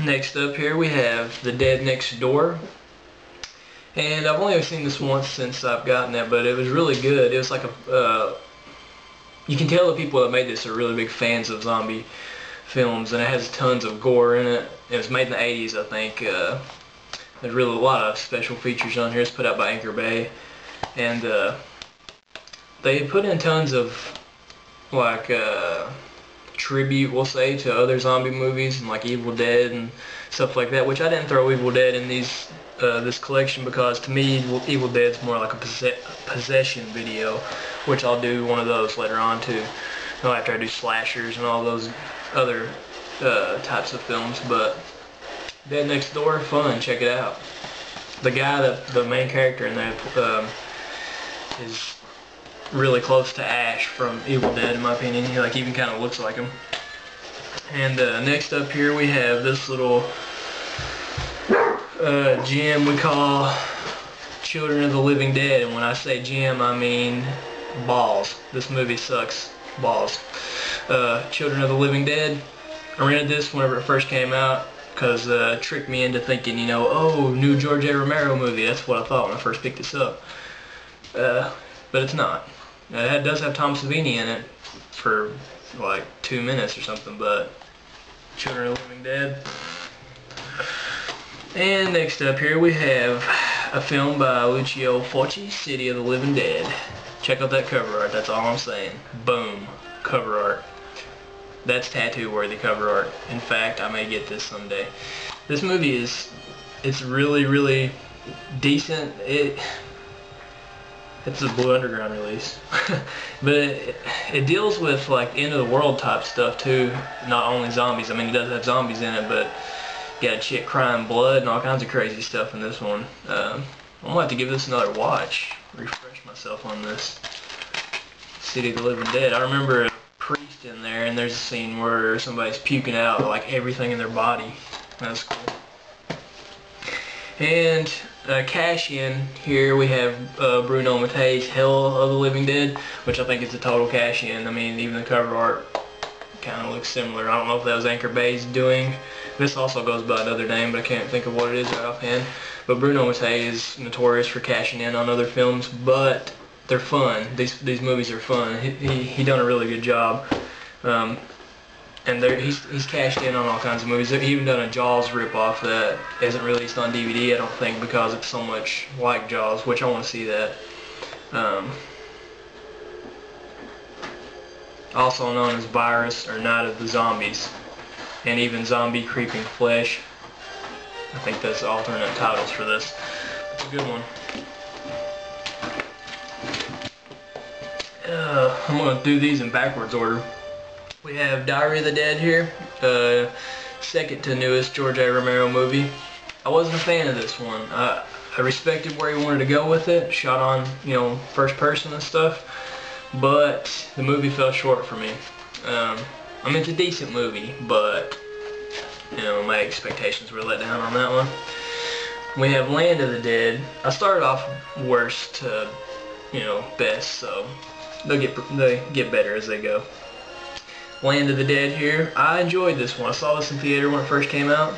Next up here we have The Dead Next Door. And I've only ever seen this once since I've gotten it, but it was really good. It was like you can tell the people that made this are really big fans of zombie films, and it has tons of gore in it. It was made in the 80s, I think. There's really a lot of special features on here. It's put out by Anchor Bay, and they put in tons of like tribute, we'll say, to other zombie movies and like Evil Dead and stuff like that. Which I didn't throw Evil Dead in this collection because to me Evil Dead's more like a possession video, which I'll do one of those later on too. After I do slashers and all those other types of films. But Dead Next Door, fun, check it out. The guy, the main character in that is really close to Ash from Evil Dead in my opinion. He like even kind of looks like him. And next up here we have this little gem we call Children of the Living Dead, and when I say gem I mean balls. This movie sucks balls. Children of the Living Dead, I rented this whenever it first came out because it tricked me into thinking, you know, oh, new George A. Romero movie. That's what I thought when I first picked this up. But it's not. It does have Tom Savini in it for like 2 minutes or something, but Children of the Living Dead. And next up here we have a film by Lucio Fulci, City of the Living Dead. Check out that cover art, that's all I'm saying. Boom, cover art. That's tattoo worthy cover art. In fact, I may get this someday. This movie it's really, really decent. It's a Blue Underground release. But it deals with like end of the world type stuff too, not only zombies. I mean, it does have zombies in it, but you got a chick crying blood and all kinds of crazy stuff in this one. I'm gonna have to give this another watch, refresh myself on this. City of the Living Dead. I remember a priest in there, and there's a scene where somebody's puking out like everything in their body. That's cool. And cash in here we have Bruno Mattei's Hell of the Living Dead, which I think is a total cash in. I mean, even the cover art kind of looks similar. I don't know if that was Anchor Bay's doing. This also goes by another name, but I can't think of what it is right offhand. But Bruno Mattei is notorious for cashing in on other films, but they're fun. These movies are fun. He done a really good job. And he's cashed in on all kinds of movies. He even done a Jaws ripoff that isn't released on DVD, I don't think, because it's so much like Jaws, which I want to see that. Also known as Virus or Night of the Zombies, and even Zombie Creeping Flesh. I think that's the alternate titles for this. It's a good one. I'm going to do these in backwards order. We have Diary of the Dead here, second to newest George A. Romero movie. I wasn't a fan of this one. I respected where he wanted to go with it, shot on, you know, first person and stuff, but the movie fell short for me. I mean, it's a decent movie, but, you know, my expectations were let down on that one. We have Land of the Dead. I started off worst to, you know, best, so they get better as they go. Land of the Dead here. I enjoyed this one. I saw this in theater when it first came out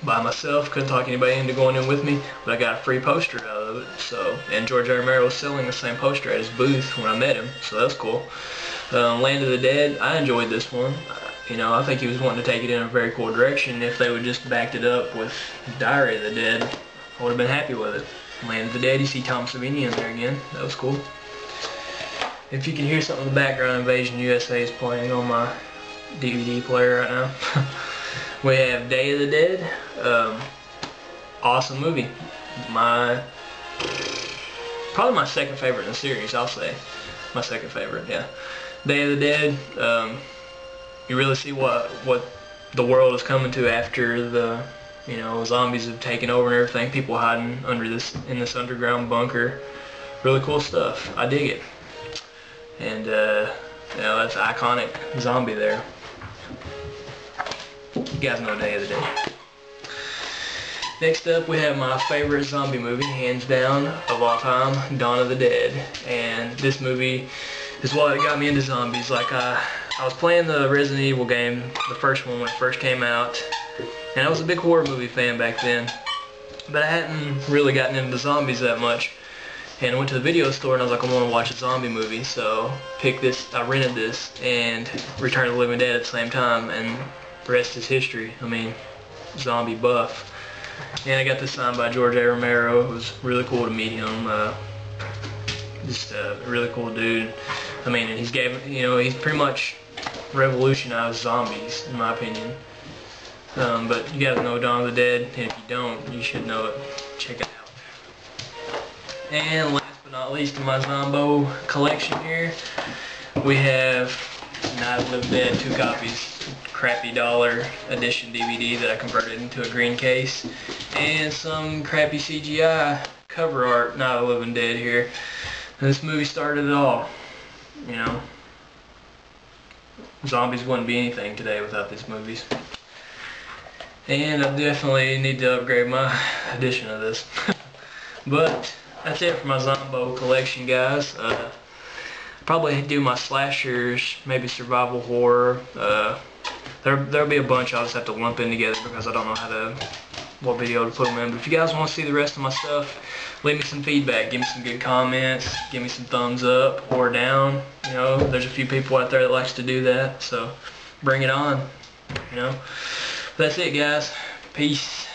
by myself. Couldn't talk anybody into going in with me, but I got a free poster out of it. So, and George A. Romero was selling the same poster at his booth when I met him, so that's cool. Land of the Dead. I enjoyed this one. You know, I think he was wanting to take it in a very cool direction. If they would just backed it up with Diary of the Dead, I would have been happy with it. Land of the Dead. You see Tom Savini in there again. That was cool. If you can hear something in the background, Invasion USA is playing on my DVD player right now. We have Day of the Dead. Awesome movie. Probably my second favorite in the series, I'll say. My second favorite, yeah. Day of the Dead. You really see what the world is coming to after the, you know, zombies have taken over and everything. People hiding in this underground bunker. Really cool stuff. I dig it. And, you know, that's iconic zombie there. You guys know Day of the Dead. Next up, we have my favorite zombie movie, hands down, of all time, Dawn of the Dead. And this movie is what got me into zombies. Like, I I was playing the Resident Evil game, the first one when it first came out, and I was a big horror movie fan back then, but I hadn't really gotten into zombies that much. And I went to the video store and I was like, I want to watch a zombie movie, so I rented this, and Return of the Living Dead at the same time, and the rest is history. I mean, zombie buff. And I got this signed by George A. Romero. It was really cool to meet him. Just a really cool dude. I mean, and he's pretty much revolutionized zombies, in my opinion. But you gotta know Dawn of the Dead, and if you don't, you should know it. Check it out. And last but not least, in my Zombo collection here, we have Night of the Living Dead, 2 copies, crappy $1 edition DVD that I converted into a green case, and some crappy CGI cover art Night of the Living Dead here. And this movie started it all. You know, zombies wouldn't be anything today without these movies. And I definitely need to upgrade my edition of this. But that's it for my Zombo collection, guys. Probably do my slashers, maybe survival horror. There'll be a bunch I'll just have to lump in together because I don't know what video to put them in. But if you guys want to see the rest of my stuff, leave me some feedback. Give me some good comments. Give me some thumbs up or down. You know, there's a few people out there that likes to do that. So bring it on. You know. But that's it, guys. Peace.